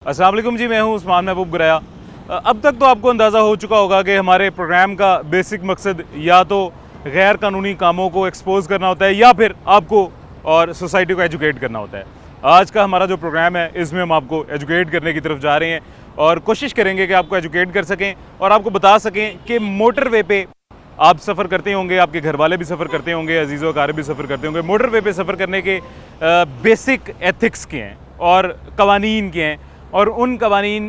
अस्सलाम वालेकुम जी, मैं हूं उस्मान महबूब गुरैया। अब तक तो आपको अंदाज़ा हो चुका होगा कि हमारे प्रोग्राम का बेसिक मकसद या तो गैर कानूनी कामों को एक्सपोज करना होता है या फिर आपको और सोसाइटी को एजुकेट करना होता है। आज का हमारा जो प्रोग्राम है इसमें हम आपको एजुकेट करने की तरफ जा रहे हैं और कोशिश करेंगे कि आपको एजुकेट कर सकें और आपको बता सकें कि मोटरवे पे आप सफ़र करते होंगे, आपके घर वाले भी सफ़र करते होंगे, अजीज़ो कार भी सफ़र करते होंगे। मोटरवे पे सफ़र करने के बेसिक एथिक्स के हैं और कवानीन के हैं, और उन कवानीन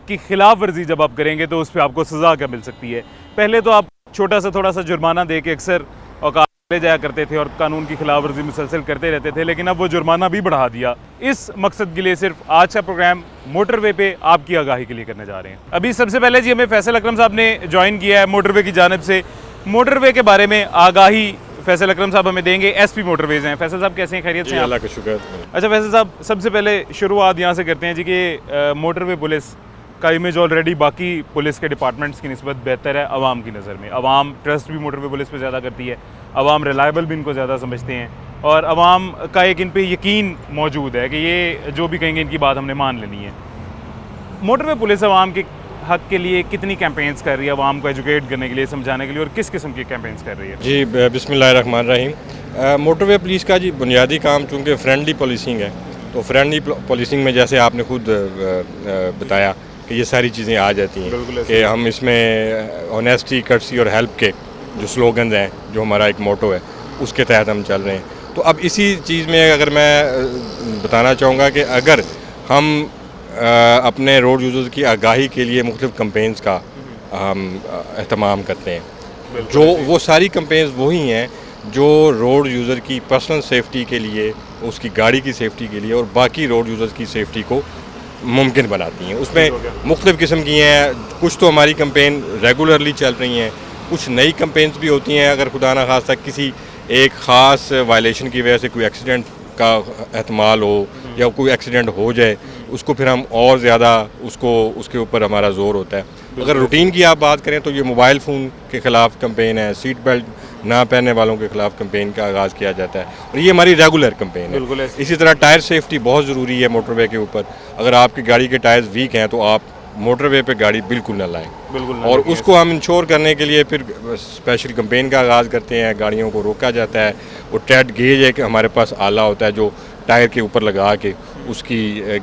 की खिलाफ वर्जी जब आप करेंगे तो उस पर आपको सज़ा क्या मिल सकती है। पहले तो आप छोटा सा थोड़ा सा जुर्माना दे के अक्सर औकात ले जाया करते थे और कानून की खिलाफ वर्जी मुसलसल करते रहते थे, लेकिन अब वो जुर्माना भी बढ़ा दिया। इस मकसद के लिए सिर्फ आज का प्रोग्राम मोटरवे पे आपकी आगाही के लिए करने जा रहे हैं। अभी सबसे पहले जी हमें फैसल अकरम साहब ने ज्वाइन किया है मोटरवे की जानिब से। मोटरवे के बारे में आगाही फैसल अकरम साहब हमें देंगे। एसपी मोटरवेज हैं। फैसल साहब कैसे हैं, खैरियत से? अल्लाह का शुक्र। अच्छा फैसल साहब, सबसे पहले शुरुआत यहाँ से करते हैं जी कि मोटरवे पुलिस का इमेज ऑलरेडी बाकी पुलिस के डिपार्टमेंट्स की निस्बत बेहतर है आवाम की नज़र में। आवाम ट्रस्ट भी मोटरवे पुलिस पे ज़्यादा करती है, आवाम रिलायबल भी इनको ज़्यादा समझते हैं और आवाम का एक इन पे यकीन मौजूद है कि ये जो भी कहेंगे इनकी बात हमने मान लेनी है। मोटरवे पुलिस आवाम के हक के लिए कितनी कैंपेन्स कर रही है, आवाम को एजुकेट करने के लिए, समझाने के लिए, और किस किस्म की कैंपेन्स कर रही है? जी बिस्मिल्लाहिर्रहमानिर्रहीम। मोटरवे पुलिस का जी बुनियादी काम चूँकि फ्रेंडली पुलिसिंग है, तो फ्रेंडली पुलिसिंग में जैसे आपने खुद बताया कि ये सारी चीज़ें आ जाती हैं कि हम इसमें ऑनेस्टी, कर्टसी और हेल्प के जो स्लोगन हैं, जो हमारा एक मोटो है, उसके तहत हम चल रहे हैं। तो अब इसी चीज़ में अगर मैं बताना चाहूँगा कि अगर हम अपने रोड यूज़र्स की आगाही के लिए मुख्तलिफ़ कैंपेन्स का हम एहतमाम करते हैं, जो वो सारी कैंपेन्स वही हैं जो रोड यूज़र की पर्सनल सेफ्टी के लिए, उसकी गाड़ी की सेफ्टी के लिए और बाकी रोड यूज़र्स की सेफ्टी को मुमकिन बनाती हैं। उसमें मुख्तलिफ़ किस्म की हैं। कुछ तो हमारी कैंपेन रेगुलरली चल रही हैं, कुछ नई कैंपेन्स भी होती हैं। अगर खुदा न खास्ता किसी एक ख़ास वायलेशन की वजह से कोई एक्सीडेंट का एहतमाल हो या कोई एक्सीडेंट हो जाए, उसको फिर हम और ज़्यादा उसके ऊपर हमारा ज़ोर होता है। अगर रूटीन की आप बात करें तो ये मोबाइल फ़ोन के ख़िलाफ़ कैंपेन है, सीट बेल्ट ना पहनने वालों के ख़िलाफ़ कैंपेन का आगाज़ किया जाता है और ये हमारी रेगुलर कैंपेन है। इसी तरह टायर सेफ्टी बहुत ज़रूरी है मोटरवे के ऊपर। अगर आपकी गाड़ी के टायर्स वीक हैं तो आप मोटरवे पे गाड़ी बिल्कुल ना लाएं, और उसको हम इंश्योर करने के लिए फिर स्पेशल कैंपेन का आगाज़ करते हैं। गाड़ियों को रोका जाता है। वो ट्रेड गेज एक हमारे पास आला होता है जो टायर के ऊपर लगा के उसकी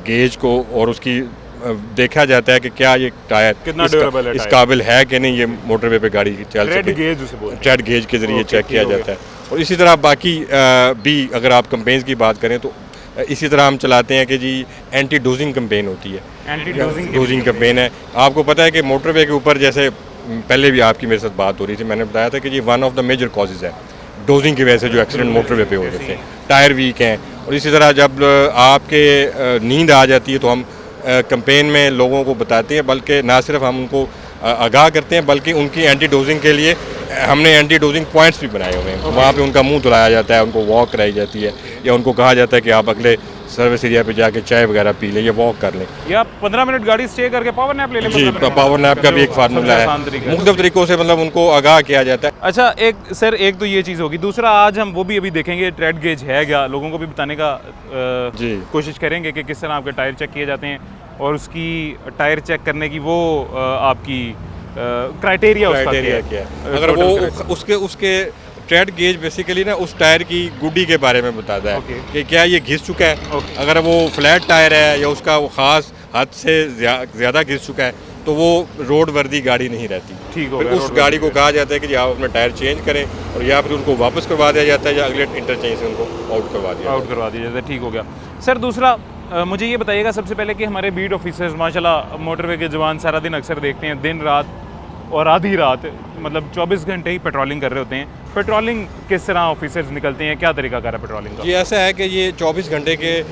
गेज को और उसकी देखा जाता है कि क्या ये टायर कितना ड्यूरेबल है, इस काबिल है कि नहीं, ये मोटरवे पे गाड़ी चल सके। ट्रेड गेज के ज़रिए चेक किया जाता है। और इसी तरह बाकी भी अगर आप कैंपेन्स की बात करें तो इसी तरह हम चलाते हैं कि जी एंटी डोजिंग कैंपेन होती है। एंटी डोजिंग कैंपेन है। आपको पता है कि मोटरवे के ऊपर, जैसे पहले भी आपकी मेरे साथ बात हो रही थी, मैंने बताया था कि ये one of the major causes है डोजिंग की वजह से जो एक्सीडेंट मोटरवे पे हो रहे थे। टायर वीक हैं। और इसी तरह जब आपके नींद आ जाती है तो हम कैंपेन में लोगों को बताते हैं, बल्कि ना सिर्फ हम उनको आगाह करते हैं बल्कि उनकी एंटी डोजिंग के लिए हमने एंटी डोजिंग पॉइंट्स भी बनाए हुए हैं। वहाँ पे उनका मुंह धुलाया जाता है, उनको वॉक कराई जाती है, या उनको कहा जाता है कि आप अगले सर्विस एरिया पे जाके चाय वगैरह पी लें या वॉक कर लें, या 15 मिनट गाड़ी स्टे करके पावर नैप ले लें। जी, पावर नैप का भी एक फार्मूला है। मुख्तलिफ तरीक़ों से मतलब उनको आगाह किया जाता है। अच्छा, एक तो ये चीज़ होगी। दूसरा, आज हम वो भी अभी देखेंगे ट्रेड गेज है क्या, लोगों को भी बताने का कोशिश करेंगे कि किस तरह आपके टायर चेक किए जाते हैं और उसकी टायर चेक करने की वो आपकी क्राइटेरिया क्या है। अगर वो उसके ट्रेड गेज बेसिकली ना उस टायर की गुड्डी के बारे में बताता है कि क्या ये घिस चुका है। अगर वो फ्लैट टायर है या उसका वो ख़ास हद से ज़्यादा घिस चुका है तो वो रोड वर्दी गाड़ी नहीं रहती। ठीक फिर उस गाड़ी को कहा जाता है कि आप अपना टायर चेंज करें, और या फिर उनको वापस करवा दिया जाता है या अगले इंटरचेंज से उनको आउट करवा दिया जाता है। ठीक हो गया। सर दूसरा, मुझे ये बताइएगा सबसे पहले कि हमारे बीट ऑफिसर्स माशाल्लाह मोटरवे के जवान सारा दिन अक्सर देखते हैं, दिन रात और आधी रात, मतलब 24 घंटे ही पेट्रोलिंग कर रहे होते हैं। पेट्रोलिंग किस तरह ऑफिसर्स निकलते हैं, क्या तरीकाकार है पेट्रोलिंग का? ये ऐसा है कि ये 24 घंटे के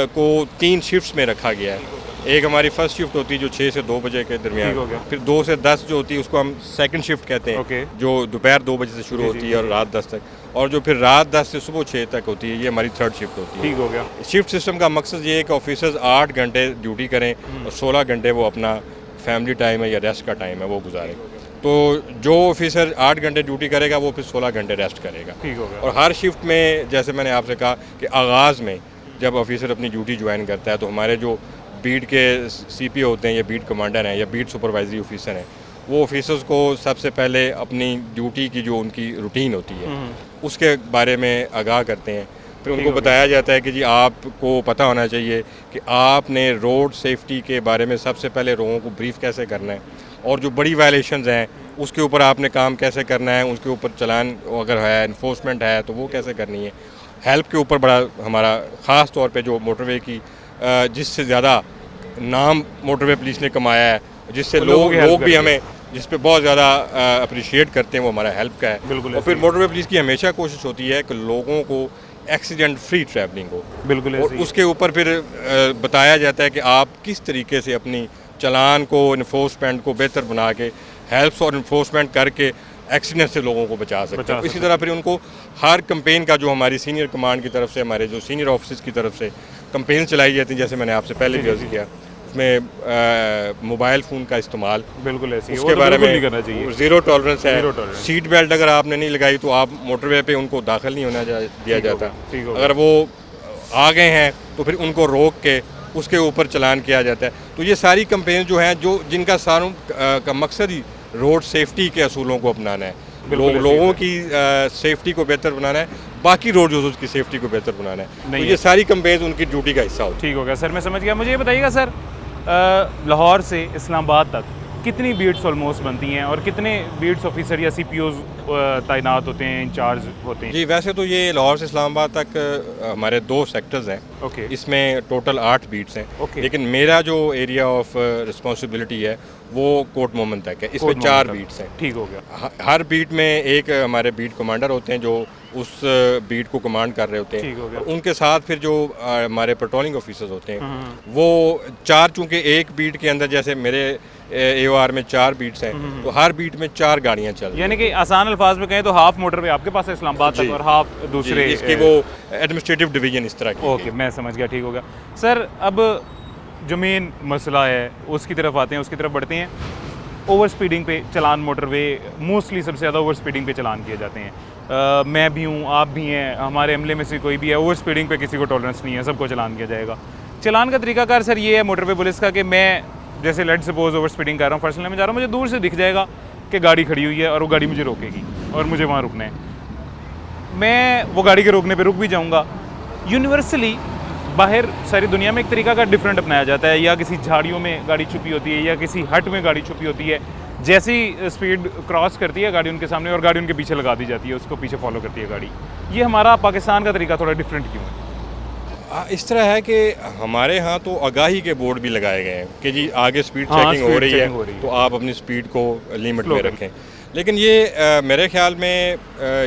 को 3 शिफ्ट्स में रखा गया है। एक हमारी फर्स्ट शिफ्ट होती है जो 6 से 2 बजे के दरमियान, फिर 2 से 10 जो होती है उसको हम सेकंड शिफ्ट कहते हैं, जो दोपहर 2 बजे से शुरू होती है और रात 10 तक, और जो फिर रात 10 से सुबह 6 तक होती है, ये हमारी थर्ड शिफ्ट होती है। ठीक हो गया। शिफ्ट सिस्टम का मकसद ये है कि ऑफिसर्स 8 घंटे ड्यूटी करें और 16 घंटे वो अपना फैमिली टाइम है या रेस्ट का टाइम है वो गुजारें। तो जो ऑफिसर 8 घंटे ड्यूटी करेगा वो फिर 16 घंटे रेस्ट करेगा। ठीक हो गया। और हर शिफ्ट में, जैसे मैंने आपसे कहा कि आगाज़ में जब ऑफिसर अपनी ड्यूटी ज्वाइन करता है तो हमारे जो बीट के सीपीओ होते हैं या बीट कमांडर हैं या बीट सुपरवाइजरी ऑफिसर हैं, वो ऑफिसर्स को सबसे पहले अपनी ड्यूटी की जो उनकी रूटीन होती है उसके बारे में आगाह करते हैं। फिर उनको बताया जाता है कि जी आपको पता होना चाहिए कि आपने रोड सेफ्टी के बारे में सबसे पहले लोगों को ब्रीफ कैसे करना है, और जो बड़ी वायलेशंस हैं उसके ऊपर आपने काम कैसे करना है, उसके ऊपर चलान अगर है, इन्फोर्समेंट है तो वो कैसे करनी है। हेल्प के ऊपर बड़ा हमारा ख़ास तौर पे जो मोटरवे की जिससे ज़्यादा नाम मोटरवे पुलिस ने कमाया है, जिससे लोग भी हमें जिस पे बहुत ज़्यादा अप्रिशिएट करते हैं, वो हमारा हेल्प का है। बिल्कुल। और फिर मोटरवे पुलिस की हमेशा कोशिश होती है कि लोगों को एक्सीडेंट फ्री ट्रैवलिंग हो। बिल्कुल। और उसके ऊपर फिर बताया जाता है कि आप किस तरीके से अपनी चालान को, इन्फोर्समेंट को बेहतर बना के हेल्प और इन्फोर्समेंट करके एक्सीडेंट से लोगों को बचा सकते हैं। इसी तरह फिर उनको हर कंपेन का जो हमारी सीनियर कमांड की तरफ से, हमारे जो सीनियर ऑफिसर्स की तरफ से कंपेन चलाई जाती है, जैसे मैंने आपसे पहले भी अर्ज किया, उसमें मोबाइल फ़ोन का इस्तेमाल, बिल्कुल ऐसी उसके बारे में करना चाहिए। ज़ीरो टॉलरेंस है। सीट बेल्ट अगर आपने नहीं लगाई तो आप मोटरवे पे उनको दाखिल नहीं होना दिया जाता। अगर वो आ गए हैं तो फिर उनको रोक के उसके ऊपर चलान किया जाता है। तो ये सारी कंपेन जो हैं, जो जिनका सारों का मकसद ही रोड सेफ्टी के असूलों को अपनाना है, लोगों की सेफ्टी को बेहतर बनाना है, बाकी रोड यूजर्स की सेफ्टी को बेहतर बनाना है। तो ये सारी कंपेन उनकी ड्यूटी का हिस्सा होती है। ठीक हो गया सर, मैं समझ गया। मुझे ये बताइएगा सर, लाहौर से इस्लामाबाद तक कितनी बीट्स ऑलमोस्ट बनती हैं और कितने बीट्स ऑफिसर या सीपीओज तैनात होते हैं, इंचार्ज होते हैं? जी, वैसे तो ये लाहौर से इस्लामाबाद तक हमारे 2 सेक्टर्स हैं। ओके। इसमें टोटल 8 बीट्स हैं। ओके। लेकिन मेरा जो एरिया ऑफ रिस्पॉन्सिबिलिटी है वो कोट मोहम्मद तक है। इसमें 4 बीट्स हैं। ठीक हो गया। हर बीट में एक हमारे बीट कमांडर होते हैं जो उस बीट को कमांड कर रहे होते हैं। ठीक हो गया। और उनके साथ फिर जो हमारे पेट्रोलिंग ऑफिसर्स होते हैं वो 4, चूँकि एक बीट के अंदर जैसे मेरे AOR में 4 बीट्स हैं, तो हर बीट में 4 गाड़ियाँ चल रही हैं। यानी कि आसान अल्फाज में कहें तो हाफ मोटरवे आपके पास है इस्लामाबाद तक और हाफ दूसरे इसकी वो एडमिनिस्ट्रेटिव डिवीजन इस तरह की। ओके, मैं समझ गया। ठीक हो गया सर। अब जो मेन मसला है उसकी तरफ आते हैं, उसकी तरफ बढ़ते हैं। ओवर स्पीडिंग पे चलान मोटरवे मोस्टली सबसे ज़्यादा ओवर स्पीडिंग पे चलान किए जाते हैं। मैं भी हूँ, आप भी हैं, हमारे अमले में से कोई भी है, ओवर स्पीडिंग पे किसी को टॉलरेंस नहीं है, सबको चलान किया जाएगा। चलान का तरीकाकार सर ये है मोटरवे पुलिस का कि मैं जैसे लेट सपोज ओवर स्पीडिंग कर रहा हूँ, फर्स्ट लाइन में जा रहा हूँ, मुझे दूर से दिख जाएगा कि गाड़ी खड़ी हुई है और वो गाड़ी मुझे रोकेगी और मुझे वहाँ रुकना है। मैं वो गाड़ी के रोकने पे रुक भी जाऊँगा। यूनिवर्सली बाहर सारी दुनिया में एक तरीका का डिफरेंट अपनाया जाता है, या किसी झाड़ियों में गाड़ी छुपी होती है या किसी हट में गाड़ी छुपी होती है, जैसी स्पीड क्रॉस करती है गाड़ी उनके सामने और गाड़ी उनके पीछे लगा दी जाती है, उसको पीछे फॉलो करती है गाड़ी। ये हमारा पाकिस्तान का तरीका थोड़ा डिफरेंट क्यों है? इस तरह है कि हमारे यहाँ तो आगाही के बोर्ड भी लगाए गए हैं कि जी आगे स्पीड चेकिंग हो रही है तो आप अपनी स्पीड को लिमिट में रखें। लेकिन ये मेरे ख्याल में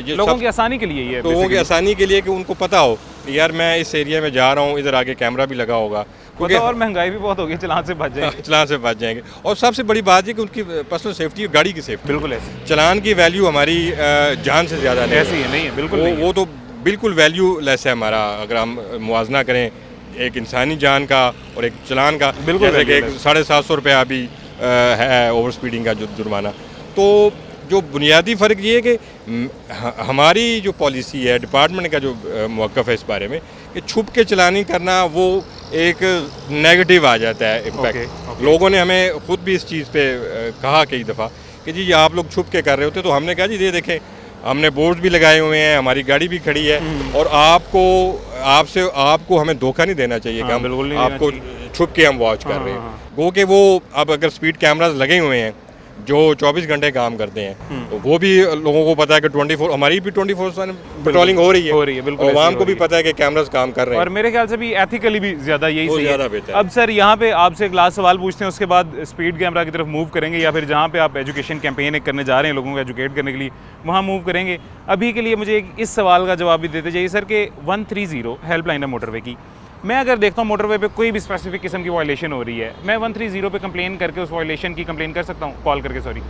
ये लोगों की आसानी के लिए ही है, लोगों की आसानी के लिए कि उनको पता हो कि यार मैं इस एरिया में जा रहा हूँ, इधर आगे कैमरा भी लगा होगा, क्योंकि और महंगाई भी बहुत होगी, चलान से बच जाएंगे। चलान से बच जाएंगे। और सबसे बड़ी बात है कि उनकी पर्सनल सेफ्टी, गाड़ी की सेफ्टी। बिल्कुल ऐसे चलान की वैल्यू हमारी जान से ज़्यादा नहीं ऐसी है, नहीं है, बिल्कुल वो तो बिल्कुल वैल्यू लेस है हमारा, अगर हम मुआवजना करें एक इंसानी जान का और एक चलान का। बिल्कुल जैसे कि 750 रुपये अभी है ओवर स्पीडिंग का जो जुर्माना। तो जो बुनियादी फ़र्क ये है कि हमारी जो पॉलिसी है, डिपार्टमेंट का जो मौक़िफ़ है इस बारे में कि छुप के चलानी करना वो एक नेगेटिव आ जाता है इम्पैक्ट। लोगों ने हमें ख़ुद भी इस चीज़ पे कहा कई दफ़ा कि जी आप लोग छुप के कर रहे होते, तो हमने कहा जी ये देखें हमने बोर्ड भी लगाए हुए हैं, हमारी गाड़ी भी खड़ी है और आपको हमें धोखा नहीं देना चाहिए कि हम आपको छुप के हम वॉच कर रहे हैं। गो के वो अब अगर स्पीड कैमरास लगे हुए हैं जो 24 घंटे काम करते हैं, तो वो भी लोगों को पता है कि 24 हमारी भी 24/7 पेट्रोलिंग हो रही है बिल्कुल। आवाम को भी पता है कि कैमरास काम कर रहे हैं और मेरे ख्याल से भी एथिकली भी ज़्यादा यही सही ज़्यादा है। बेहतर। अब सर यहाँ पे आपसे एक लास्ट सवाल पूछते हैं, उसके बाद स्पीड कैमरा की तरफ मूव करेंगे, या फिर जहाँ पे आप एजुकेशन कैंपेन करने जा रहे हैं लोगों को एजुकेट करने के लिए, वहाँ मूव करेंगे। अभी के लिए मुझे इस सवाल का जवाब भी देते जाइए सर कि 130 हेल्पलाइन है मोटरवे की। मैं अगर देखता हूँ मोटरवे पे कोई भी स्पेसिफिक किस्म की वायलेशन हो रही है, मैं 130 पे कंप्लेन करके उस वायलेशन की कंप्लेन कर सकता हूँ, कॉल करके? सॉरी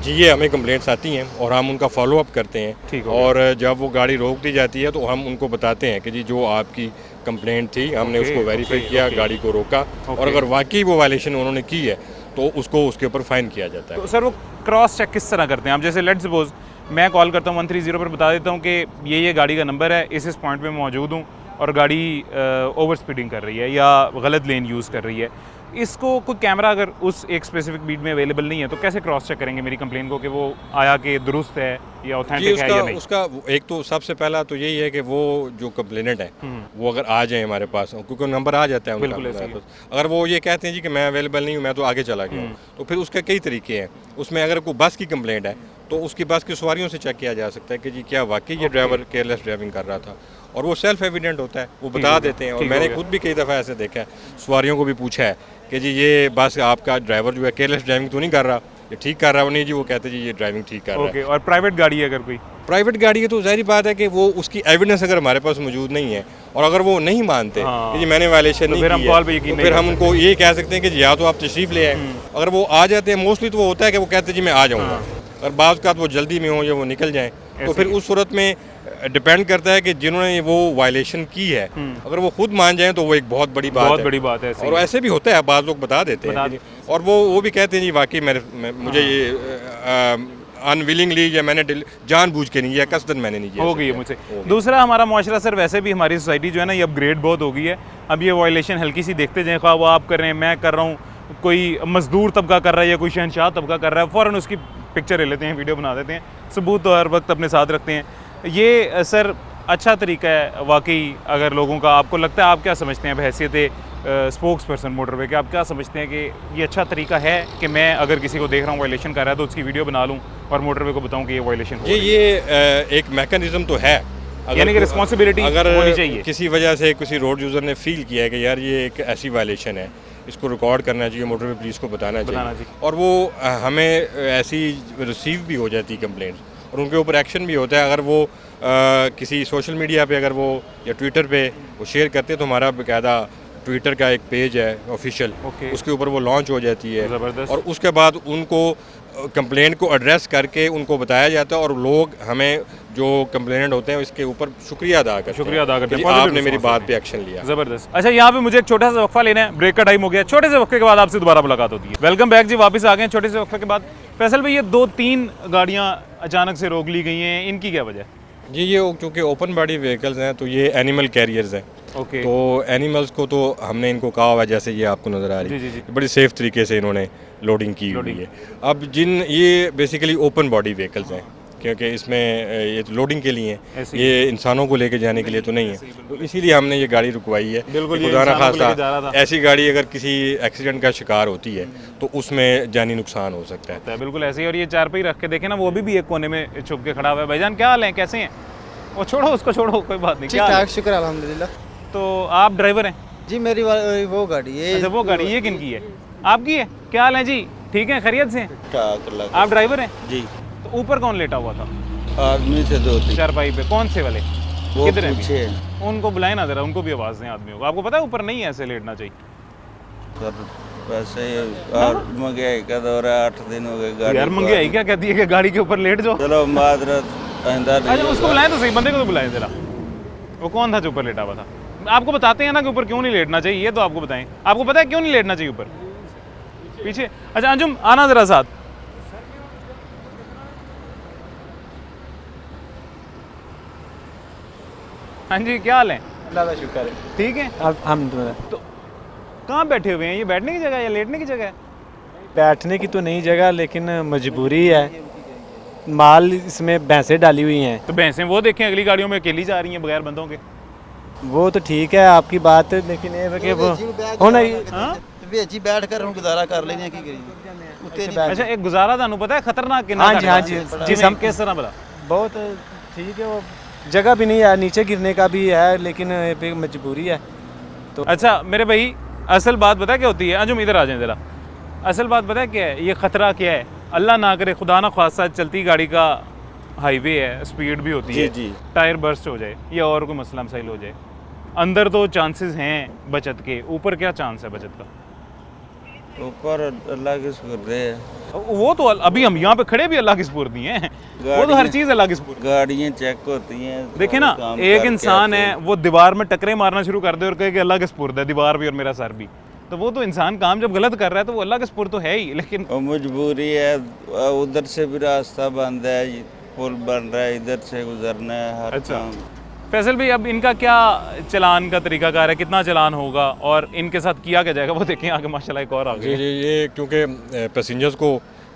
जी, ये हमें कंप्लेंट्स आती हैं और हम उनका फॉलो अप करते हैं। ठीक है। और जब वो गाड़ी रोक दी जाती है तो हम उनको बताते हैं कि जी जो आपकी कंप्लेंट थी हमने उसको वेरीफाई किया, गाड़ी को रोका, और अगर वाकई वो वायलेशन उन्होंने की है तो उसको उसके ऊपर फाइन किया जाता है। तो सर वो क्रॉस चेक किस तरह करते हैं आप? जैसे लेट सपोज मैं कॉल करता हूँ 130 पर, बता देता हूँ कि ये गाड़ी का नंबर है, इस पॉइंट पे मैं मौजूद हूँ और गाड़ी ओवर स्पीडिंग कर रही है या गलत लेन यूज़ कर रही है, इसको कोई कैमरा अगर उस एक स्पेसिफिक बीट में अवेलेबल नहीं है तो कैसे क्रॉस चेक करेंगे मेरी कंप्लेन को कि वो आया कि दुरुस्त है या ऑथेंटिक है या नहीं? उसका एक तो सबसे पहला तो यही है कि वो जो कंप्लेनेंट है वो अगर आ जाए हमारे पास, क्योंकि नंबर आ जाता है उनका हमारे पास। अगर वो ये कहते हैं जी कि मैं अवेलेबल नहीं हूँ, मैं तो आगे चला गया हूँ, तो फिर उसके कई तरीके हैं। उसमें अगर कोई बस की कंप्लेंट है तो उसकी बस की सवारियों से चेक किया जा सकता है कि जी क्या वाकई ये ड्राइवर केयरलेस ड्राइविंग कर रहा था, और वो सेल्फ एविडेंट होता है, वो बता देते हैं। और मैंने खुद भी कई दफ़ा ऐसे देखा है, सवारियों को भी पूछा है कि जी ये बस आपका ड्राइवर जो है केयरलेस ड्राइविंग तो नहीं कर रहा, ये ठीक कर रहा है? नहीं जी, वो कहते हैं जी ये ड्राइविंग ठीक कर रहा है। और प्राइवेट गाड़ी है अगर कोई प्राइवेट गाड़ी है तो जाहिर बात है कि वो उसकी एविडेंस अगर हमारे पास मौजूद नहीं है और अगर वो नहीं मानते कि जी मैंने वायलेशन नहीं की है, तो फिर हम उनको ये कह सकते हैं कि या तो आप तशरीफ़ ले आए। अगर वो आ जाते हैं, मोस्टली तो वो होता है कि वो कहते हैं जी मैं आ जाऊँगा, और बाज़ का वो जल्दी में हो या वो निकल जाएँ, तो फिर उस सूरत में डिपेंड करता है कि जिन्होंने वो वायलेशन की है, अगर वो खुद मान जाएं तो वो एक बहुत बड़ी बात है। और ऐसे भी होता है, बाज़ लोग बता देते हैं और वो भी कहते हैं जी वाकई मुझे ये अनविलिंगली या मैंने जानबूझ के नहीं, या कसदन मैंने नहीं किया। हो गई है मुझसे। दूसरा, हमारा माशरा सर वैसे भी, हमारी सोसाइटी जो है ना ये अपग्रेड बहुत हो गई है। अब ये वायलेशन हल्की सी देखते जाएँ, ख्वाह वो आप कर रहे हैं, मैं कर रहा हूँ, कोई मजदूर तबका कर रहा है या कोई शहनशाह तबका कर रहा है, फ़ौरन उसकी पिक्चर ले लेते हैं, वीडियो बना देते हैं, सबूत तो हर वक्त अपने साथ रखते हैं। ये सर अच्छा तरीका है वाकई अगर लोगों का, आपको लगता है, आप क्या समझते हैं बहैसियत स्पोक्स पर्सन मोटरवे के, आप क्या समझते हैं कि ये अच्छा तरीका है कि मैं अगर किसी को देख रहा हूँ वायलेशन कर रहा है तो उसकी वीडियो बना लूँ और मोटरवे को बताऊँ कि ये वायलेशन हो रही है? ये एक मैकेनिज्म तो है, यानी कि रिस्पॉन्सिबिलिटी होनी चाहिए। किसी वजह से किसी रोड यूज़र ने फील किया है कि यार ये एक ऐसी वायलेशन है, इसको रिकॉर्ड करना चाहिए, मोटरवे पुलिस को बताना चाहिए, और वो हमें ऐसी रिसीव भी हो जाती कंप्लेंट्स और उनके ऊपर एक्शन भी होता है। अगर वो किसी सोशल मीडिया पे अगर वो या ट्विटर पे वो शेयर करते हैं तो हमारा बाकायदा ट्विटर का एक पेज है ऑफिशियल, उसके ऊपर वो लॉन्च हो जाती है, और उसके बाद उनको कंप्लेंट को एड्रेस करके उनको बताया जाता है, और लोग हमें जो कंप्लेनेंट होते हैं इसके ऊपर शुक्रिया अदा करते हैं, आपने मेरी बात पे एक्शन लिया। ज़बरदस्त। अच्छा, यहाँ पे मुझे एक छोटा सा वक्फा लेना है, ब्रेक का टाइम हो गया, छोटे से वक्फे के बाद आपसे दोबारा मुलाकात होती है। वेलकम बैक जी, वापस आ गए छोटे से वक्फे के बाद। फैसल भाई, ये 2-3 गाड़ियाँ अचानक से रोक ली गई हैं, इनकी क्या वजह? जी ये चूँकि ओपन बॉडी व्हीकल्स हैं तो ये एनिमल कैरियर्स हैं, तो एनिमल्स को तो हमने इनको कहा हुआ है, जैसे ये आपको नज़र आ रही है, बड़ी सेफ़ तरीके से इन्होंने लोडिंग की हुई है। अब ये बेसिकली ओपन बॉडी व्हीकल्स हैं, क्योंकि इसमें ये लोडिंग के लिए हैं, ये इंसानों को लेके जाने के लिए तो नहीं है, तो इसीलिए हमने ये गाड़ी रुकवाई है। खुदा ना खास्ता ऐसी गाड़ी अगर किसी एक्सीडेंट का शिकार होती है तो उसमें जानी नुकसान हो सकता है। बिल्कुल ऐसे ही। और ये चारपाई रख के देखे ना, वो अभी भी एक कोने में छुप के खड़ा हुआ है। भाईजान क्या हाल है, कैसे हैं? वो छोड़ो, उसको छोड़ो, कोई बात नहीं। ठीक ठाक, शुक्र अल्हम्दुलिल्लाह। तो आप ड्राइवर हैं जी? मेरी वो गाड़ी है। अच्छा, वो गाड़ी ये किन की है? आपकी है? क्या हाल है जी, ठीक है, खैरियत से? आप ड्राइवर हैं जी? तो ऊपर कौन लेटा हुआ था? आदमी थे 2-3 चारपाई पे। कौन से वाले? वो किधर है? पीछे। उनको बुलाए ना जरा, उनको भी आवाज़ दें आदमियों को। आपको पता है ऊपर नहीं ऐसे लेटना चाहिए सर, वैसे और महंगाई का दौर है, 8 दिन हो गए गाड़ी। यार महंगाई क्या कहती है कि गाड़ी के ऊपर लेट जाओ? चलो मादरत आइंदा नहीं। अच्छा, उसको बुलाएं तो सही, बंदे को तो बुलाएं जरा। वो कौन था जो ऊपर लेटा हुआ था? आपको बताते हैं ना कि ऊपर क्यों नहीं लेटना चाहिए, ये तो आपको बताएं। आपको पता है क्यों नहीं लेटना चाहिए ऊपर? पीछे। अच्छा अंजुम, आना जरा साथ। हाँ जी, क्या हाल है? अल्लाह का शुक्र है, ठीक है। अल्हम्दुलिल्लाह। तो कहाँ बैठे हुए हैं? ये बैठने की जगह है या लेटने की जगह है? बैठने की तो नहीं जगह, लेकिन मजबूरी है, माल इसमें भैंसें डाली हुई हैं। तो भैंसें वो देखें अगली गाड़ियों में अकेली जा रही हैं बगैर बंदों के। वो तो ठीक है आपकी बात, लेकिन ये है कि वो होना ही। भेजी बैठ कर हम गुजारा कर लेने की करेंगे। अच्छा, एक गुजारा थानू पता है खतरनाक कितना? हाँ जी, हाँ जी, जिस हम किस तरह बता? बहुत ठीक है, वो जगह भी नहीं है, नीचे गिरने का भी है, लेकिन मजबूरी है तो। अच्छा मेरे भाई, असल बात पता है क्या होती है? अंजुम इधर आ जाए ज़रा। असल बात पता है क्या है? ये ख़तरा क्या है? अल्लाह ना करे, खुदा ना ख्वास्ता, चलती गाड़ी का हाईवे है, स्पीड भी होती है, टायर बर्स्ट हो जाए या और कोई मसला मसाइल हो जाए, अंदर तो चांसेस हैं बचत के, ऊपर क्या चांस है बचत का? ऊपर अल्लाह की शुक्र है। वो तो अभी हम यहाँ पे खड़े भी अल्लाह की सुपुर्दी हैं, वो तो हर चीज़ अल्लाह की सुपुर्दी। गाड़ियाँ चेक होती हैं। देखे ना, एक इंसान है वो दीवार में टकरे मारना शुरू कर दे और कहे कि अल्लाह के सुपुर्द है दीवार भी और मेरा सर भी, तो वो तो इंसान काम जब गलत कर रहा है तो वो अल्लाह के सुपुर्द तो है ही। लेकिन मजबूरी है, उधर से भी रास्ता बंद है, पुल बन रहा है, इधर से गुजरना है हर काम। फैसल भाई, अब इनका क्या चलान का तरीकाकार है, कितना चलान होगा और इनके साथ किया क्या जाएगा, वो देखें आगे माशाल्लाह एक और आ जी गया। जी, ये क्योंकि पैसेंजर्स को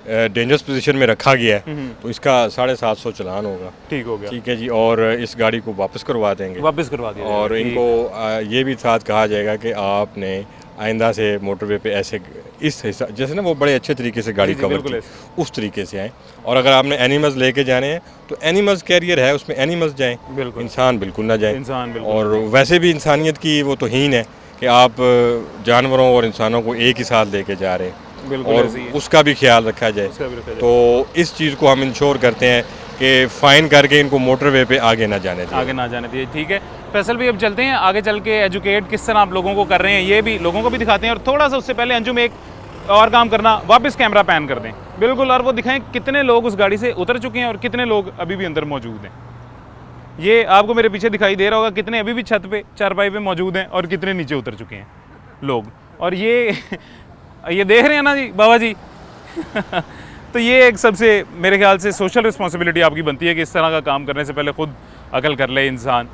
डेंजरस पोजीशन में रखा गया है तो इसका 750 चलान होगा। ठीक हो गया, ठीक है जी, और इस गाड़ी को वापस करवा देंगे वापस करवा दिया और जाएगा, इनको ये भी साथ कहा जाएगा कि आपने आइंदा से मोटरवे पे ऐसे इस हिस्सा जैसे ना वो बड़े अच्छे तरीके से गाड़ी जी, कवर बिल्कुल की उस तरीके से आए। और अगर आपने एनिमल्स लेके जाने हैं तो एनिमल्स कैरियर है, उसमें एनिमल्स जाएं, बिल्कुल। इंसान बिल्कुल ना जाए। इंसान बिल्कुल और वैसे भी इंसानियत की वो तौहीन है कि आप जानवरों और इंसानों को एक ही साथ लेके जा रहे हैं बिल्कुल और ऐसे ही है। उसका भी ख्याल रखा जाए। उसका भी रखा जाए। तो इस चीज़ को हम इंश्योर करते हैं कि फ़ाइन करके इनको मोटरवे पे आगे ना जाने दें। आगे ना जाने दिए, ठीक है। फैसल भाई, अब चलते हैं आगे, चल के एजुकेट किस तरह आप लोगों को कर रहे हैं ये भी लोगों को भी दिखाते हैं। और थोड़ा सा उससे पहले अंजुम एक और काम करना, वापस कैमरा पैन कर दें बिल्कुल, और वो दिखाएं कितने लोग उस गाड़ी से उतर चुके हैं और कितने लोग अभी भी अंदर मौजूद हैं। ये आपको मेरे पीछे दिखाई दे रहा होगा कितने अभी भी छत पे चारपाई पे मौजूद हैं और कितने नीचे उतर चुके हैं लोग। और ये देख रहे हैं ना जी बाबा जी तो ये एक सबसे मेरे ख्याल से सोशल रिस्पॉन्सिबिलिटी आपकी बनती है कि इस तरह का काम करने से पहले खुद अकल कर ले इंसान।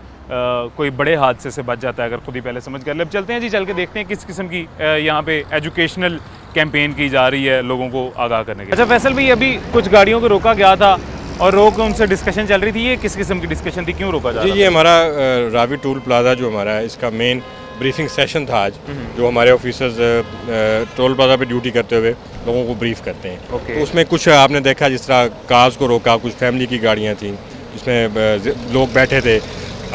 कोई बड़े हादसे से बच जाता है अगर खुद ही पहले समझ कर ले। अब चलते हैं जी, चल के देखते हैं किस किस्म की यहाँ पे एजुकेशनल कैंपेन की जा रही है लोगों को आगाह करने के। अच्छा फैसल भाई, अभी कुछ गाड़ियों को रोका गया था और रोक उनसे डिस्कशन चल रही थी, ये किस किस्म की डिस्कशन थी, क्यों रोका जा जी, रहा ये हमारा रावी टूल प्लाजा जो हमारा है इसका मेन ब्रीफिंग सेशन था आज, जो हमारे ऑफिसर्स टोल प्लाजा पे ड्यूटी करते हुए लोगों को ब्रीफ करते हैं। ओके। तो उसमें कुछ आपने देखा जिस तरह कार्स को रोका, कुछ फैमिली की गाड़ियाँ थीं जिसमें लोग बैठे थे।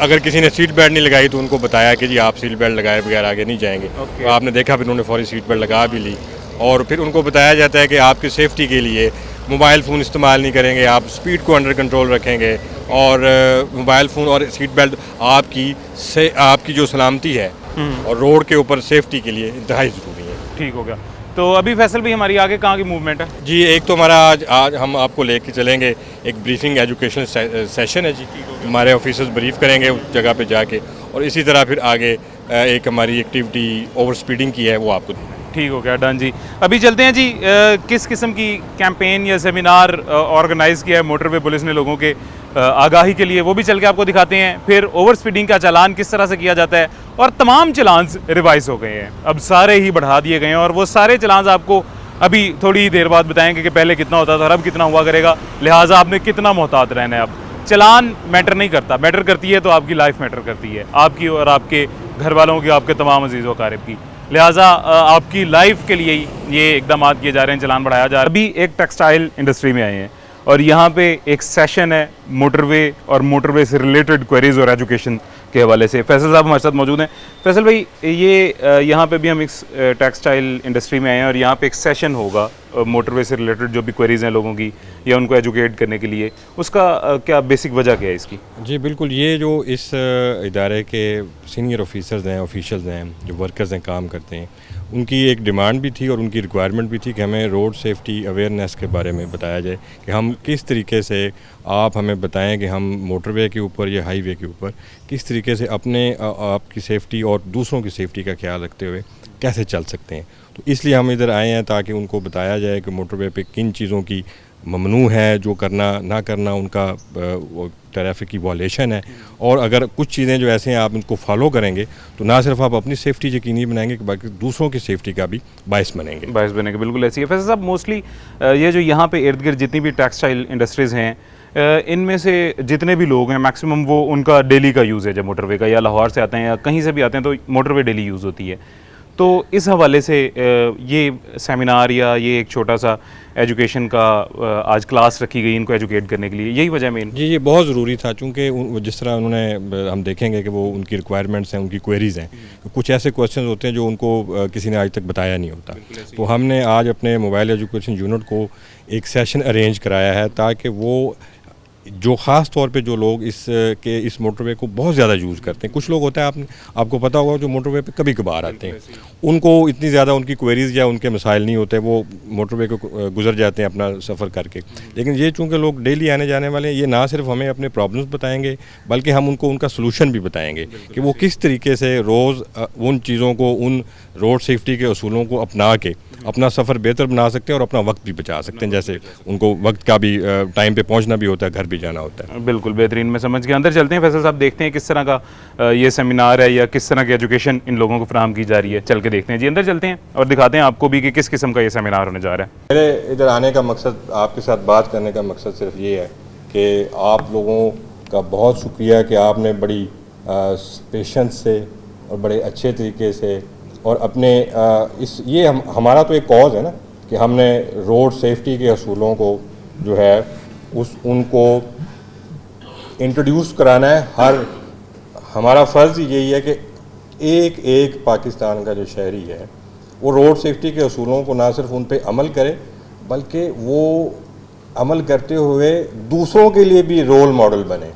अगर किसी ने सीट बेल्ट नहीं लगाई तो उनको बताया कि जी आप सीट बेल्ट लगाए बगैर आगे नहीं जाएंगे। ओके। तो आपने देखा फिर उन्होंने फौरी सीट बेल्ट लगा भी ली और फिर उनको बताया जाता है कि आपकी सेफ्टी के लिए मोबाइल फ़ोन इस्तेमाल नहीं करेंगे, आप स्पीड को अंडर कंट्रोल रखेंगे और मोबाइल फ़ोन और सीट बेल्ट आपकी जो सलामती है और रोड के ऊपर सेफ्टी के लिए इंतहाई ज़रूरी है। ठीक हो गया। तो अभी फैसल भाई हमारी आगे कहाँ की मूवमेंट है? जी, एक तो हमारा आज हम आपको लेके चलेंगे, एक ब्रीफिंग एजुकेशनल सेशन है जी, हमारे ऑफिसर्स ब्रीफ करेंगे उस जगह पे जाके और इसी तरह फिर आगे एक हमारी एक्टिविटी ओवर स्पीडिंग की है वो आपको। ठीक हो गया, डन जी। अभी चलते हैं जी, किस किस्म की कैंपेन या सेमिनार ऑर्गेनाइज किया है मोटरवे पुलिस ने लोगों के आगाही के लिए, वो भी चल के आपको दिखाते हैं। फिर ओवर स्पीडिंग का चालान किस तरह से किया जाता है और तमाम चलान रिवाइज हो गए हैं, अब सारे ही बढ़ा दिए गए हैं और वो सारे चलान आपको अभी थोड़ी ही देर बाद बताएंगे कि पहले कितना होता था और अब कितना हुआ करेगा, लिहाजा आपने कितना मोहतात रहना है। अब चलान मैटर नहीं करता, मैटर करती है तो आपकी लाइफ मैटर करती है, आपकी और आपके घर वालों की, आपके तमाम अजीज़ व अकारिब की। लिहाजा आपकी लाइफ के लिए ही ये इकदाम किए जा रहे हैं, चलान बढ़ाया जा रहा है। अभी एक टेक्सटाइल इंडस्ट्री में आए हैं और यहाँ पे एक सेशन है मोटरवे और मोटरवे से रिलेटेड क्वेरीज और एजुकेशन के हवाले से। फैसल साहब हमारे साथ मौजूद हैं। फैसल भाई, ये यहाँ पे भी हम एक टेक्सटाइल इंडस्ट्री में आए हैं और यहाँ पे एक सेशन होगा मोटरवे से रिलेटेड जो भी क्वेरीज हैं लोगों की या उनको एजुकेट करने के लिए, उसका क्या बेसिक वजह क्या है इसकी? जी बिल्कुल, ये जो इस इदारे के सीनियर ऑफिसर्स हैं, ऑफिशियल्स हैं, जो वर्कर्स हैं, काम करते हैं, उनकी एक डिमांड भी थी और उनकी रिक्वायरमेंट भी थी कि हमें रोड सेफ्टी अवेयरनेस के बारे में बताया जाए कि हम किस तरीके से, आप हमें बताएं कि हम मोटरवे के ऊपर या हाईवे के ऊपर किस तरीके से अपने आपकी सेफ्टी और दूसरों की सेफ्टी का ख्याल रखते हुए कैसे चल सकते हैं। तो इसलिए हम इधर आए हैं ताकि उनको बताया जाए कि मोटरवे पे किन चीज़ों की ममनू है, जो करना ना करना उनका ट्रैफिक की वॉलेशन है, और अगर कुछ चीज़ें जो ऐसे हैं आप उनको फॉलो करेंगे तो ना सिर्फ आप अपनी सेफ्टी यकीनी बनाएंगे कि बाकी दूसरों की सेफ्टी का भी बायस बनेंगे। बिल्कुल ऐसी है। फैसल साहब, मोस्टली ये जो यहाँ पे इर्द गिर्द जितनी भी टेक्सटाइल इंडस्ट्रीज़ हैं, इनमें से जितने भी लोग हैं मैक्सिमम वो उनका डेली का यूज़ है मोटरवे का, या लाहौर से आते हैं या कहीं से भी आते हैं तो मोटरवे डेली यूज़ होती है। तो इस हवाले से ये सेमिनार या ये एक छोटा सा एजुकेशन का आज क्लास रखी गई इनको एजुकेट करने के लिए, यही वजह मेन? जी, ये बहुत ज़रूरी था चूँकि जिस तरह उन्होंने, हम देखेंगे कि वो उनकी रिक्वायरमेंट्स हैं, उनकी क्वेरीज़ हैं, कुछ ऐसे क्वेश्चन होते हैं जो उनको किसी ने आज तक बताया नहीं होता। तो हमने आज अपने मोबाइल एजुकेशन यूनिट को एक सेशन अरेंज कराया है ताकि वो जो ख़ास तौर पे जो लोग इस मोटरवे को बहुत ज़्यादा यूज़ करते हैं, कुछ लोग होता है आपको पता होगा जो मोटरवे पे कभी कभार आते हैं, उनको इतनी ज़्यादा उनकी क्वेरीज़ या उनके मसाइल नहीं होते, वो मोटरवे को गुजर जाते हैं अपना सफ़र करके। लेकिन ये चूँकि लोग डेली आने जाने वाले हैं, ये ना सिर्फ हमें अपने प्रॉब्लम्स बताएंगे बल्कि हम उनको उनका सलूशन भी बताएंगे कि वो किस तरीके से रोज़ उन चीज़ों को, उन रोड सेफ्टी के असूलों को अपना के अपना सफ़र बेहतर बना सकते हैं और अपना वक्त भी बचा सकते हैं। जैसे उनको वक्त का भी टाइम पे पहुंचना भी होता है, घर भी जाना होता है। बिल्कुल बेहतरीन, मैं समझ गया। अंदर चलते हैं फैसल साहब, देखते हैं किस तरह का ये सेमिनार है या किस तरह की एजुकेशन इन लोगों को फराहम की जा रही है। चल के देखते हैं जी, अंदर चलते हैं और दिखाते हैं आपको भी कि किस किस्म का ये सेमिनार होने जा रहा है। मेरे इधर आने का मकसद, आपके साथ बात करने का मकसद सिर्फ ये है कि आप लोगों का बहुत शुक्रिया कि आपने बड़ी पेशेंस से और बड़े अच्छे तरीके से और अपने हमारा तो एक कॉज है ना कि हमने रोड सेफ्टी के असूलों को जो है उनको इंट्रोड्यूस कराना है। हमारा फ़र्ज़ यही है कि एक एक पाकिस्तान का जो शहरी है वो रोड सेफ्टी के असूलों को ना सिर्फ उन पे अमल करे बल्कि वो अमल करते हुए दूसरों के लिए भी रोल मॉडल बने।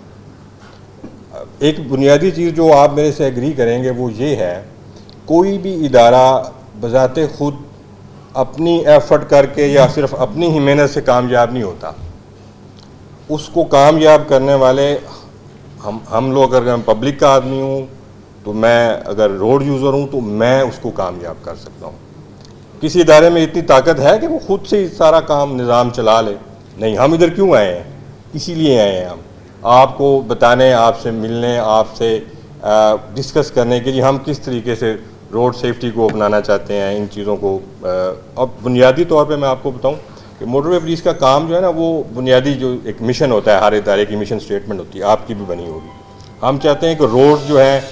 एक बुनियादी चीज़ जो आप मेरे से एग्री करेंगे वो ये है, कोई भी इदारा बज़ाते खुद अपनी एफ़र्ट करके या सिर्फ अपनी ही मेहनत से कामयाब नहीं होता। उसको कामयाब करने वाले हम लोग, अगर मैं पब्लिक का आदमी हूँ तो मैं अगर रोड यूज़र हूँ तो मैं उसको कामयाब कर सकता हूँ। किसी इदारे में इतनी ताकत है कि वो खुद से सारा काम निज़ाम चला ले? नहीं। हम इधर क्यों आए हैं? इसीलिए आए हैं हम आपको बताने, आपसे मिलने, आपसे डिस्कस करने के लिए हम किस तरीके से रोड सेफ्टी को अपनाना चाहते हैं, इन चीज़ों को। अब बुनियादी तौर पे मैं आपको बताऊं कि मोटरवे पुलिस का काम जो है ना, वो बुनियादी जो एक मिशन होता है, हर इदारे की मिशन स्टेटमेंट होती है, आपकी भी बनी होगी। हम चाहते हैं कि रोड जो है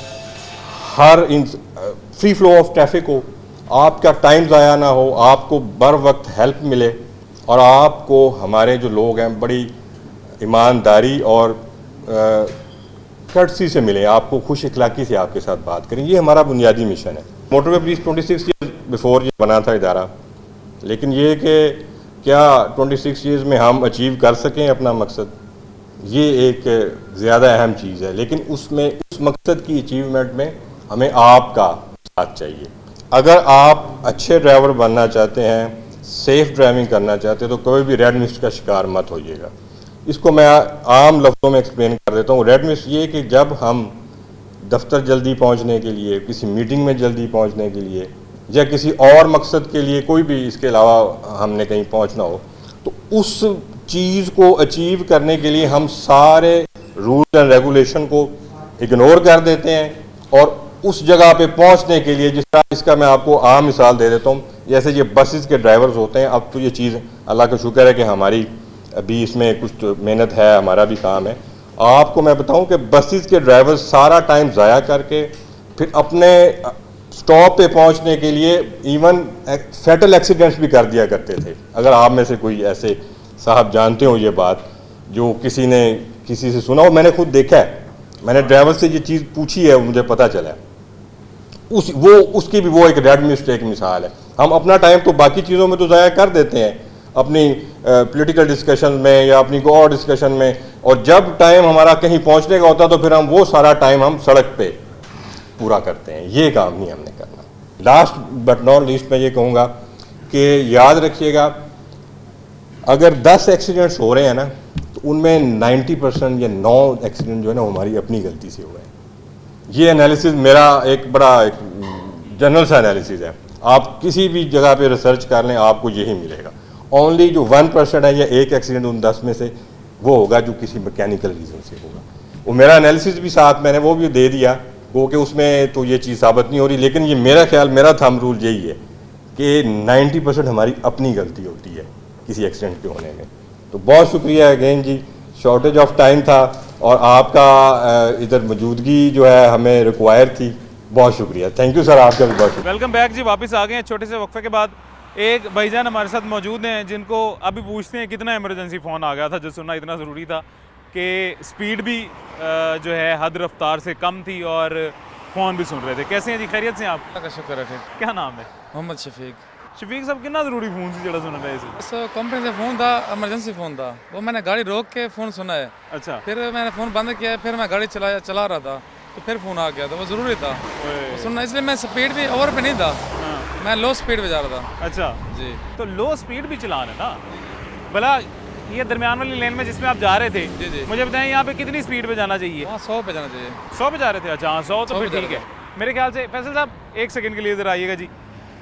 हर फ्री फ्लो ऑफ ट्रैफिक हो, आपका टाइम ज़ाया ना हो, आपको बर वक्त हेल्प मिले और आपको हमारे जो लोग हैं बड़ी ईमानदारी और कर्टसी से मिले, आपको खुश इखलाकी से आपके साथ बात करें। ये हमारा बुनियादी मिशन है। मोटरवे पुलिस 26 ईयर्स बिफोर ये बना था इदारा, लेकिन ये कि क्या 26 ईयर्स में हम अचीव कर सकें अपना मकसद, ये एक ज़्यादा अहम चीज़ है। लेकिन उसमें उस मकसद की अचीवमेंट में हमें आपका साथ चाहिए। अगर आप अच्छे ड्राइवर बनना चाहते हैं, सेफ़ ड्राइविंग करना चाहते हैं, तो कभी भी रेड मिस्ट का शिकार मत होइएगा। इसको मैं आम लफ्ज़ों में एक्सप्लेन कर देता हूँ। रेड मिस्ट ये कि जब हम दफ्तर जल्दी पहुँचने के लिए, किसी मीटिंग में जल्दी पहुँचने के लिए या किसी और मकसद के लिए, कोई भी इसके अलावा हमने कहीं पहुँचना हो, तो उस चीज़ को अचीव करने के लिए हम सारे रूल्स एंड रेगुलेशन को इग्नोर कर देते हैं और उस जगह पे पहुंचने के लिए, जिस तरह इसका मैं आपको आम मिसाल दे देता हूँ, जैसे ये बसेस के ड्राइवर्स होते हैं। अब तो ये चीज़ अल्लाह का शुक्र है कि हमारी अभी इसमें कुछ तो मेहनत है, हमारा भी काम है। आपको मैं बताऊं कि बसेस के ड्राइवर्स सारा टाइम ज़ाया करके फिर अपने स्टॉप पे पहुंचने के लिए इवन फैटल एक्सीडेंट्स भी कर दिया करते थे। अगर आप में से कोई ऐसे साहब जानते हो ये बात, जो किसी ने किसी से सुना हो, मैंने खुद देखा है, मैंने ड्राइवर से ये चीज़ पूछी है, मुझे पता चला है। उसकी भी वो एक रेड मिस्टेक मिसाल है। हम अपना टाइम तो बाकी चीज़ों में तो ज़ाया कर देते हैं, अपनी पॉलिटिकल डिस्कशन में या अपनी कोई और डिस्कशन में, और जब टाइम हमारा कहीं पहुंचने का होता है तो फिर हम वो सारा टाइम हम सड़क पे पूरा करते हैं। ये काम नहीं हमने करना। लास्ट बट नॉट लीस्ट मैं ये कहूँगा कि याद रखिएगा, अगर 10 एक्सीडेंट्स हो रहे हैं ना, तो उनमें 90% या 9 एक्सीडेंट जो है ना, वो हमारी अपनी गलती से हुए हैं। ये एनालिसिस मेरा एक बड़ा एक जनरल सा एनालिसिस है। आप किसी भी जगह पे रिसर्च कर लें, आपको यही मिलेगा। ओनली जो 1% है या एक एक्सीडेंट उन 10 में से वो होगा जो किसी मैकेनिकल रीज़न से होगा। वो मेरा एनालिसिस भी साथ मैंने वो भी दे दिया, वो कि उसमें तो ये चीज़ साबित नहीं हो रही, लेकिन ये मेरा ख्याल, मेरा थंब रूल यही है कि 90% हमारी अपनी गलती होती है किसी एक्सीडेंट के होने में। तो बहुत शुक्रिया अगेन जी, शॉर्टेज ऑफ टाइम था और आपका इधर मौजूदगी जो है हमें रिक्वायर थी। बहुत शुक्रिया, थैंक यू सर, आपका भी बहुत शुक्रिया। वेलकम बैक जी, वापस आ गए हैं छोटे से वक्फे के बाद। एक भाईजान हमारे साथ मौजूद हैं जिनको अभी पूछते हैं कितना इमरजेंसी फ़ोन आ गया था जो सुनना इतना ज़रूरी था कि स्पीड भी जो है हद रफ्तार से कम थी और फ़ोन भी सुन रहे थे। कैसे हैं जी, खैरियत से आप? का शुक्र है। ठीक। क्या नाम है? मोहम्मद शफीक। शफीक साहब, कितना ज़रूरी फ़ोन से जड़ा सुन रहे हैं? बस कंपनी से फ़ोन था, इमरजेंसी फ़ोन था, वो मैंने गाड़ी रोक के फ़ोन सुना है। अच्छा। फिर मैंने फ़ोन बंद किया, फिर मैं गाड़ी चला रहा था तो फिर फ़ोन आ गया, तो वो ज़रूरी था वो सुनना, इसलिए मैं स्पीड भी ओवर पे नहीं था, मैं लो स्पीड पे जा रहा था। अच्छा जी। तो लो स्पीड भी चलाना ना, भला ये दरमियान वाली लेन में जिसमें आप जा रहे थे, जी जी, मुझे बताएं यहाँ पे कितनी स्पीड पे जाना चाहिए? वहाँ 100 पे जाना चाहिए। 100 पे जा रहे थे? अच्छा हाँ, 100 तो 100 फिर पे जा ठीक रहे है। मेरे ख्याल से फैसल साहब एक सेकंड के लिए इधर आइएगा जी।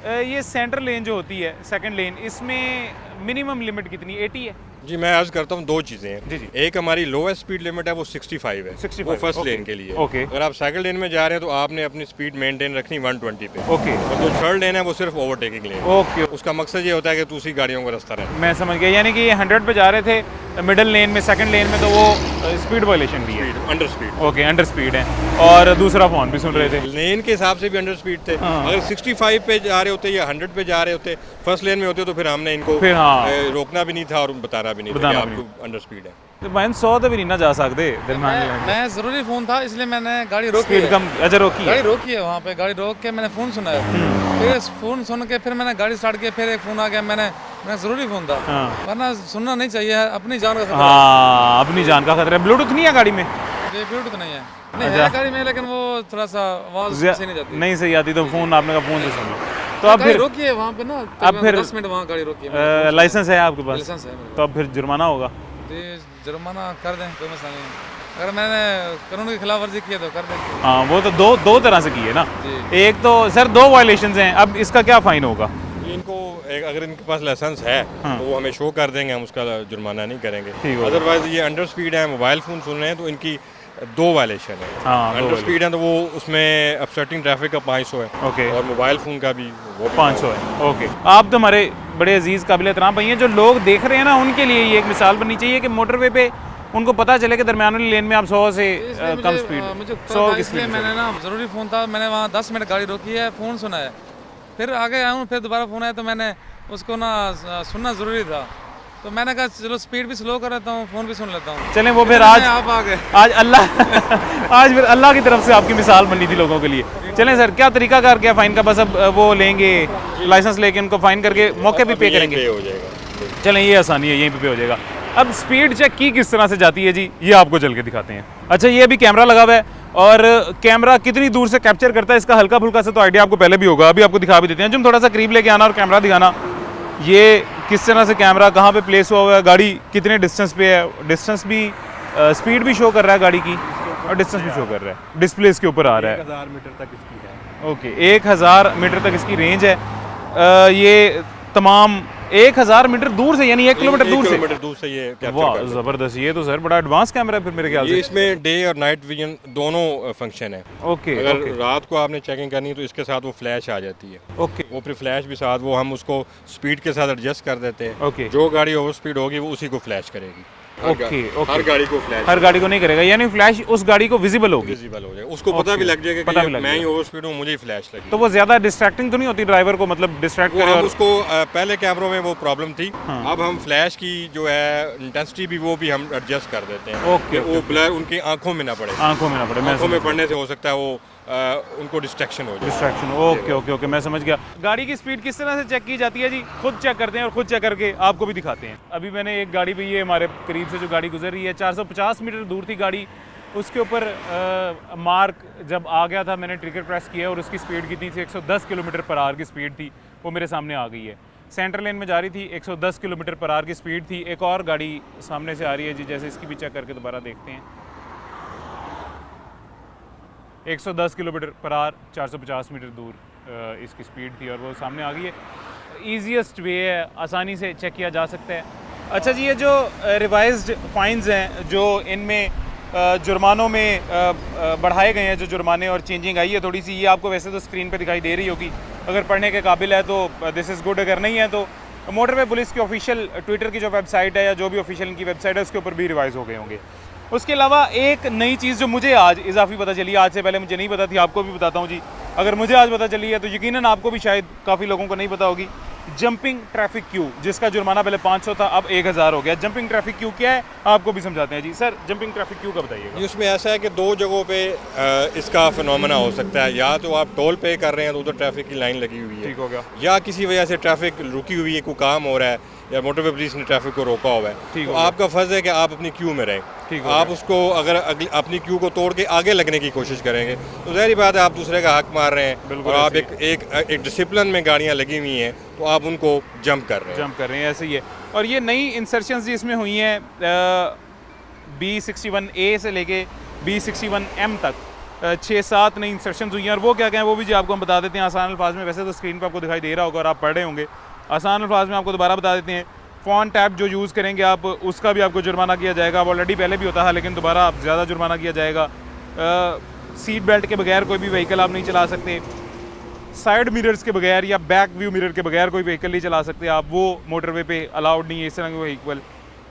ये सेंटर लेन जो होती है, सेकंड लेन, इसमें मिनिमम लिमिट कितनी, 80 है? जी मैं अर्ज करता हूँ, दो चीज़ें हैं। जी जी। एक हमारी लोएस्ट स्पीड लिमिट है वो 65 है, 65, वो फर्स्ट ओके। लेन के लिए। ओके। अगर आप सेकंड लेन में जा रहे हैं तो आपने अपनी स्पीड मेंटेन रखनी 120 पे। ओके और जो थर्ड लेन है वो सिर्फ ओवरटेकिंग लेन है। ओके, उसका मकसद ये होता है कि दूसरी गाड़ियों का रास्ता रहे। मैं समझ गया। यानी कि ये 100 पे जा रहे थे मिडिल लेन में, सेकंड लेन में, तो वो स्पीड वायलेशन भी है। Under speed. Okay, under speed है। और दूसरा फोन भी सुन रहे थे। लेन के हिसाब से भी अंडर स्पीड थे। हाँ। अगर 65 पे जा रहे होते या 100 पे जा रहे होते फर्स्ट लेन में होते तो फिर हमने इनको फिर हाँ। रोकना भी नहीं था और बताना भी नहीं था बताना कि भी आपको अंडर स्पीड है। तो बहन 100 तो भी नहीं ना जा सकते दरमियान लेन में। मैं ज़रूरी फ़ोन था इसलिए मैंने गाड़ी रोकी स्पीड है। कम, अच्छा रोकी गाड़ी है। रोकी है वहाँ पे, गाड़ी रोक के मैंने फ़ोन सुना है। फिर फ़ोन सुन के फिर मैंने गाड़ी स्टार्ट की, फिर एक फ़ोन आ गया। मैंने ज़रूरी फ़ोन था, हाँ। वरना सुनना नहीं चाहिए, अपनी जान का खतरा हाँ, अपनी जान का खतरा है। ब्लूटूथ नहीं है गाड़ी में? है। ब्लूटूथ नहीं है, नहीं है गाड़ी में, लेकिन वो थोड़ा सा आवाज़ सही नहीं जाती। नहीं सही आती तो फ़ोन आपने कहा फ़ोन से सुन लो। तो अब गाड़ी फिर रोकी है वहाँ पे ना, अब फिर 10 मिनट वहाँ गाड़ी रोकी है। लाइसेंस है आपके पास? लाइसेंस है मेरे तो अब फिर जुर्माना होगा। पास। जी, जुर्माना कर दें, कोई मसला नहीं है। अगर मैंने कानून की खिलाफ वर्जी की है तो कर दें। हाँ, वो तो दो तरह से की है ना। जी। एक तो सर 2 वायलेशंस हैं, अब इसका क्या फ़ाइन होगा? इनको अगर इनके पास लाइसेंस है हाँ। तो वो हमें शो कर देंगे, हम उसका जुर्माना नहीं करेंगे। ठीक होगा। अदरवाइज ये अंडर स्पीड है, मोबाइल फ़ोन सुन रहे हैं तो इनकी 2 वायलेशन है। हाँ, दो अंडर violation। स्पीड है तो वो उसमें अपसेटिंग ट्रैफिक का 500 है। ओके। और मोबाइल फ़ोन का भी वो 500 है। ओके, आप तो हमारे बड़े अजीज़ काबिल एहतराम भाई हैं। जो लोग देख रहे हैं ना, उनके लिए ये एक मिसाल बननी चाहिए कि मोटरवे पे उनको पता चले कि दरमियान वाली लेन में आप 100 से कम स्पीड, मुझे 100 की इसलिए स्पीड। मैंने ना ज़रूरी फ़ोन था, मैंने वहाँ 10 मिनट गाड़ी रोकी है, फ़ोन सुना है, फिर आगे आया हूँ, फिर दोबारा फ़ोन आया तो मैंने उसको ना सुनना ज़रूरी था, तो मैंने कहा चलो स्पीड भी स्लो कर लेता हूँ, फ़ोन भी सुन लेता हूँ। चलें, वो फिर इतने आज में आप आ गए। आज अल्लाह आज फिर अल्लाह की तरफ से आपकी मिसाल बननी थी लोगों के लिए। चलें सर, क्या तरीका कार क्या फ़ाइन का? बस अब वो लेंगे लाइसेंस लेके उनको फ़ाइन करके मौके पे पे करेंगे। पे हो जाएगा। चलें, ये आसानी है, यहीं पे हो जाएगा। अब स्पीड चेक की किस तरह से जाती है जी, ये आपको चल के दिखाते हैं। अच्छा, ये भी कैमरा लगा हुआ है और कैमरा कितनी दूर से कैप्चर करता है इसका हल्का फुल्का से तो आइडिया आपको पहले भी होगा, अभी आपको दिखा भी देते हैं। जो थोड़ा सा करीब लेके आना और कैमरा दिखाना, ये किस तरह से कैमरा कहाँ पे प्लेस हुआ है, गाड़ी कितने डिस्टेंस पे है, डिस्टेंस भी स्पीड भी शो कर रहा है गाड़ी की और डिस्टेंस भी शो कर रहा है, डिस्प्ले इसके ऊपर आ रहा है। 1000 मीटर तक इसकी है। ओके, 1000 मीटर तक इसकी रेंज है। ये तमाम 1000 मीटर दूर से, यानी 1 किलोमीटर दूर से। किलोमीटर दूर से ये कैप्चर वाह, कर लेता है। ज़बरदस्त। ये तो सर बड़ा एडवांस कैमरा है फिर मेरे ख्याल ये से। इसमें डे और नाइट विजन दोनों फंक्शन है। ओके अगर ओके रात को आपने चेकिंग करनी है तो इसके साथ वो फ्लैश आ जाती है। ओके वो फिर फ्लैश भी साथ, वो हम उसको स्पीड के साथ एडजस्ट कर देते हैं। ओके जो गाड़ी ओवर स्पीड होगी वो उसी को फ्लैश करेगी। Okay, okay. हर गाड़ी को फ्लैश हर गाड़ी को नहीं करेगा, यानी फ्लैश उस गाड़ी को विजिबल होगी। विजिबल हो जाएगा, उसको पता भी लग जाएगा पता कि भी लग मैं ही जाएगा। ओवर स्पीड हूँ, मुझे ही फ्लैश लगी। तो वो ज़्यादा डिस्ट्रैक्टिंग तो नहीं होती ड्राइवर को, मतलब डिस्ट्रैक्ट वो करे? हम और उसको पहले कैमरों में वो प्रॉब्लम थी। हाँ। अब हम फ्लैश की जो है इंटेंसिटी भी वो भी हम एडजस्ट कर देते हैं। ओके, कि वो ब्लर उनकी आंखों में ना पड़े। आंखों में ना पड़े। मैं आंखों में पड़ने से हो सकता है वो उनको डिस्ट्रैक्शन हो जाए। डिस्ट्रैक्शन। ओके ओके ओके, मैं समझ गया। गाड़ी की स्पीड किस तरह से चेक की जाती है जी? खुद चेक करते हैं और खुद चेक करके आपको भी दिखाते हैं। अभी मैंने एक गाड़ी पे, ये हमारे करीब से जो गाड़ी गुजर रही है, 450 मीटर दूर थी गाड़ी, उसके ऊपर मार्क जब आ गया था, मैंने ट्रिगर प्रेस किया और उसकी स्पीड कितनी थी, 110 किलोमीटर पर आवर की स्पीड थी, वो मेरे सामने आ गई है। सेंटर लेन में जा रही थी, 110 किलोमीटर पर आवर की स्पीड थी। एक और गाड़ी सामने से आ रही है जी, जैसे इसकी भी चेक करके दोबारा देखते हैं। 110 किलोमीटर पर आवर, 450 मीटर दूर इसकी स्पीड थी और वो सामने आ गई है। ईजीएस्ट वे है, आसानी से चेक किया जा सकता है। अच्छा जी, ये जो रिवाइज्ड फाइन्स हैं जो इनमें जुर्मानों में बढ़ाए गए हैं, जो जुर्माने और चेंजिंग आई है थोड़ी सी, ये आपको वैसे तो स्क्रीन पे दिखाई दे रही होगी, अगर पढ़ने के काबिल है तो दिस इज़ गुड, अगर नहीं है तो मोटरवे पुलिस की ऑफिशियल ट्विटर की जो वेबसाइट है या जो भी ऑफिशियल इनकी वेबसाइट है उसके ऊपर भी रिवाइज हो गए होंगे। उसके अलावा एक नई चीज़ जो मुझे आज इजाफी पता चली, आज से पहले मुझे नहीं पता थी, आपको भी बताता हूँ जी। अगर मुझे आज पता चली है तो यकीनन आपको भी शायद काफ़ी लोगों को नहीं पता होगी। जंपिंग ट्रैफिक क्यू, जिसका जुर्माना पहले 500 था, अब 1000 हो गया। जंपिंग ट्रैफिक क्यू क्या है आपको भी समझाते हैं जी। सर, जंपिंग ट्रैफिक क्यू का बताइएगा। इसमें ऐसा है कि 2 जगहों पे इसका फिनोमेना हो सकता है। या तो आप टोल पे कर रहे हैं तो उधर ट्रैफिक की लाइन लगी हुई है, ठीक हो गया। या किसी वजह से ट्रैफिक रुकी हुई है, कोई काम हो रहा है या मोटरवे पुलिस ने ट्रैफिक को रोका हुआ है, ठीक तो हो गया। आपका फ़र्ज़ है कि आप अपनी क्यू में रहें। ठीक हो आप गया। उसको अगर अपनी क्यू को तोड़ के आगे लगने की कोशिश करेंगे तो ज़ाहिर बात है आप दूसरे का हक मार रहे हैं। बिल्कुल और आप ऐसे एक डिसिप्लिन में गाड़ियाँ लगी हुई हैं तो आप उनको जंप कर रहे हैं। जंप कर रहे हैं, ऐसे ही है। और ये नई इंसर्शंस जी इसमें हुई हैं B61A से लेके B61M तक, 6-7 नई इंस्ट्रक्शंस हुई हैं, और वो क्या क्या है वो भी जी आपको हम बता देते हैं आसान अल्फाज में। वैसे तो स्क्रीन पर आपको दिखाई दे रहा होगा और आप पढ़ रहे होंगे, आसान अल्फाज में आपको दोबारा बता देते हैं। फ़ॉन्ट टैब जो यूज़ करेंगे आप, उसका भी आपको जुर्माना किया जाएगा। अब ऑलरेडी पहले भी होता है, लेकिन दोबारा आप ज़्यादा जुर्माना किया जाएगा। सीट बेल्ट के बगैर कोई भी व्हीकल आप नहीं चला सकते। साइड मिरर्स के बगैर या बैक व्यू मिरर के बगैर कोई व्हीकल नहीं चला सकते आप, वो मोटरवे पे अलाउड नहीं है इस तरह के व्हीकल।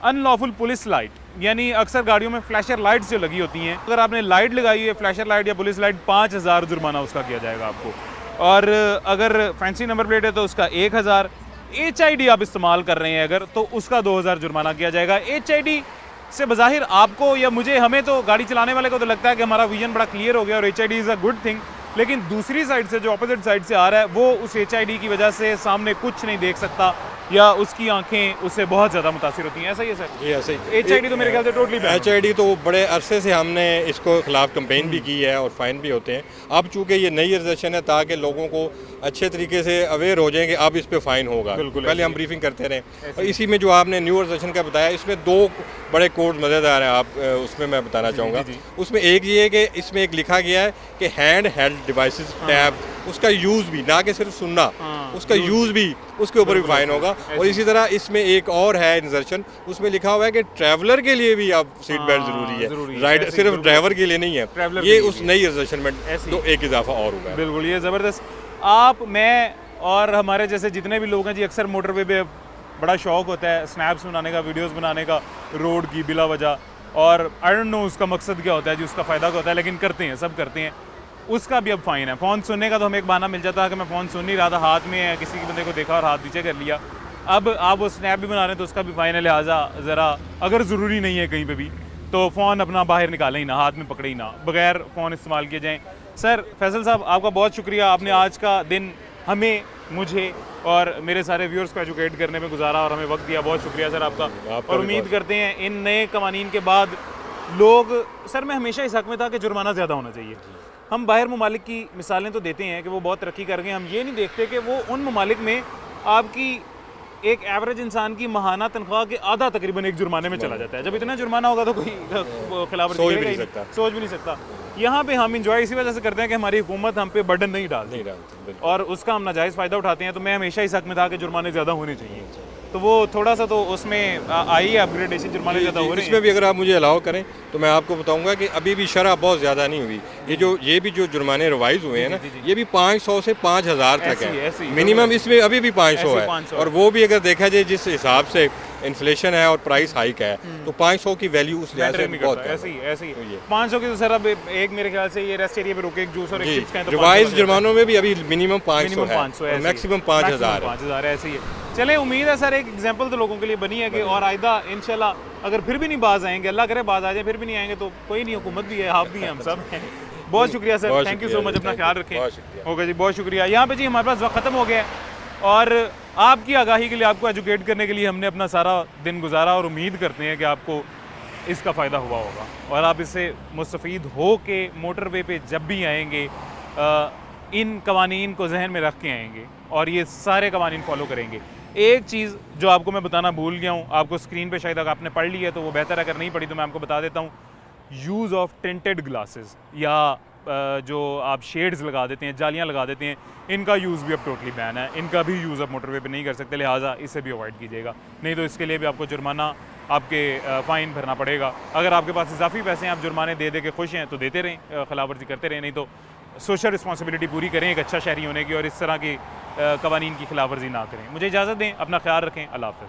अनलॉफुल पुलिस लाइट, यानी अक्सर गाड़ियों में फ्लैशर लाइट्स जो लगी होती हैं, अगर आपने लाइट लगाई है फ्लैशर लाइट या पुलिस लाइट, 5000 जुर्माना उसका किया जाएगा आपको। और अगर फैंसी नंबर प्लेट है तो उसका 1000। HID आप इस्तेमाल कर रहे हैं अगर, तो उसका 2000 जुर्माना किया जाएगा। HID से बज़ाहिर आपको या मुझे, हमें तो गाड़ी चलाने वाले को तो लगता है कि हमारा विजन बड़ा क्लियर हो गया और HID is a good thing, लेकिन दूसरी साइड से जो अपोजिट साइड से आ रहा है वो उस HID की वजह से सामने कुछ नहीं देख सकता, या उसकी आंखें उससे बहुत ज़्यादा मुतासिर होती हैं। ऐसा ही है सर? जी ऐसे ही। HID तो मेरे ख्याल से टोटली HID तो बड़े अरसे से हमने इसको खिलाफ कंपेन भी की है और फाइन भी होते हैं। अब चूँकि ये नई रजिस्ट्रेशन है, ताकि लोगों को अच्छे तरीके से अवेयर हो जाएं कि अब इस पे फ़ाइन होगा, पहले हम ब्रीफिंग करते रहें। और इसी में जो आपने न्यू रजिस्ट्रेशन का बताया, इसमें 2 बड़े कोड मज़ेदार हैं, आप उसमें मैं बताना चाहूँगा। उसमें एक ये है कि इसमें एक लिखा गया है कि हैंड हेल्ड डिवाइसेस टैब, उसका यूज़ भी, ना कि सिर्फ सुनना, उसका यूज़ भी, उसके ऊपर भी फाइन होगा। और इसी तरह इसमें एक और है इंजर्शन, उसमें लिखा हुआ है कि ट्रैवलर के लिए भी अब सीट बेल्ट ज़रूरी है, राइड सिर्फ ड्राइवर के लिए नहीं है। ये उस नई रजिस्ट्रेशन में तो एक इजाफा और हुआ है। बिल्कुल, ये ज़बरदस्त। आप, मैं और हमारे जैसे जितने भी लोग हैं जी, अक्सर मोटरवे पे बड़ा शौक होता है स्नैप्स बनाने का, वीडियोस बनाने का रोड की बिला वजह, और आई डोंट नो उसका मकसद क्या होता है जी, उसका फ़ायदा क्या होता है, लेकिन करते हैं, सब करते हैं। उसका भी अब फ़ाइन है। फ़ोन सुनने का तो हमें एक बहाना मिल जाता है कि मैं फ़ोन सुन नहीं रहा था, हाथ में है, किसी के बंदे को देखा और हाथ पीछे कर लिया। अब आप वो स्नैप भी बना रहे हैं तो उसका भी फ़ाइन है। लिहाजा ज़रा अगर ज़रूरी नहीं है कहीं पे भी, तो फ़ोन अपना बाहर निकालें ही ना, हाथ में पकड़े ही ना, बगैर फ़ोन इस्तेमाल किए जाएँ। सर फैसल साहब, आपका बहुत शुक्रिया, आपने आज का दिन हमें, मुझे और मेरे सारे व्यूअर्स को एजुकेट करने में गुजारा और हमें वक्त दिया। बहुत शुक्रिया सर आपका। और उम्मीद करते हैं इन नए कवानीन के बाद लोग, सर मैं हमेशा इस हक में था कि जुर्माना ज़्यादा होना चाहिए। हम बाहर ममालिक की मिसालें तो देते हैं कि वो बहुत तरक्की कर गए, हम ये नहीं देखते कि वो उन ममालिक में आपकी एक एवरेज इंसान की माहाना तनख्वाह के आधा तकरीबन एक जुर्माने में चला जाता है। जब इतना जुर्माना होगा तो कोई खिलाफ सोच भी नहीं सकता। यहाँ पे हम इंजॉय इसी वजह से करते हैं कि हमारी हुकूमत हम पे बर्डन नहीं डालती और उसका हम नाजायज़ फ़ायदा उठाते हैं। तो मैं हमेशा इस हक में था कि जुर्माने ज़्यादा होने चाहिए, तो वो थोड़ा सा तो उसमें आई है अपग्रेडेशन, जुर्माने ज़्यादा हो रहे हैं। इसमें भी अगर आप मुझे अलाउ करें तो मैं आपको बताऊंगा कि अभी भी शरह बहुत ज़्यादा नहीं हुई। ये भी जो जुर्माने रिवाइज हुए हैं ना, ये भी 500 से 5000 तक है मिनिमम, इसमें अभी भी 500 है। और वो भी अगर देखा जाए जिस हिसाब से इन्फ्लेशन है और प्राइस हाइक है, तो 500 की वैल्यू उस लिहाज से बहुत है। ऐसे ही 500 की तो सर अब एक मेरे ख्याल से ये रेस्ट एरिया पे रुके एक जूस और एक चिप्स का, तो रिवाइज जुर्मानों में भी अभी मिनिमम 500 है, मैक्सिमम 5000 है। ऐसे ही है। चले, उम्मीद है सर एक एग्जांपल तो लोगों के लिए बनी है कि और आइंदा इंशाल्लाह अगर फिर भी नहीं बाज आएंगे, अल्लाह करे बाज आ जाए, फिर भी नहीं आएंगे तो कोई नहीं, हुकूमत भी है, आप भी हैं, हम सब हैं। बहुत शुक्रिया sir, thank you so much, अपना ख्याल रखें। ओके जी, बहुत शुक्रिया। यहाँ पे जी हमारे पास वक्त ख़त्म हो गया है और आपकी आगाही के लिए, आपको एजुकेट करने के लिए हमने अपना सारा दिन गुजारा और उम्मीद करते हैं कि आपको इसका फ़ायदा हुआ होगा और आप इससे मुस्तफ़ीद हो के मोटरवे पे जब भी आएंगे इन कवानीन को जहन में रख के आएंगे और ये सारे कवानीन फॉलो करेंगे। एक चीज़ जो आपको मैं बताना भूल गया हूँ, आपको स्क्रीन पे शायद अगर आपने पढ़ ली है तो वो बेहतर, अगर नहीं पढ़ी तो मैं आपको बता देता हूँ। यूज़ ऑफ टिंटेड ग्लासेस या जो आप शेड्स लगा देते हैं, जालियाँ लगा देते हैं, इनका यूज़ भी अब टोटली बैन है। इनका भी यूज़ अब मोटरवे पे नहीं कर सकते, लिहाजा इसे भी अवॉइड कीजिएगा, नहीं तो इसके लिए भी आपको जुर्माना, आपके फ़ाइन भरना पड़ेगा। अगर आपके पास इजाफी पैसे हैं, आप जुर्माने दे दे के खुश हैं तो देते रहें, खिलाफवर्जी करते रहें, नहीं तो सोशल रिस्पॉन्सिबिलिटी पूरी करें एक अच्छा शहरी होने की और इस तरह की कवानीन की खिलाफवर्जी ना करें। मुझे इजाज़त दें, अपना ख्याल रखें, अल्लाह हाफ़िज़।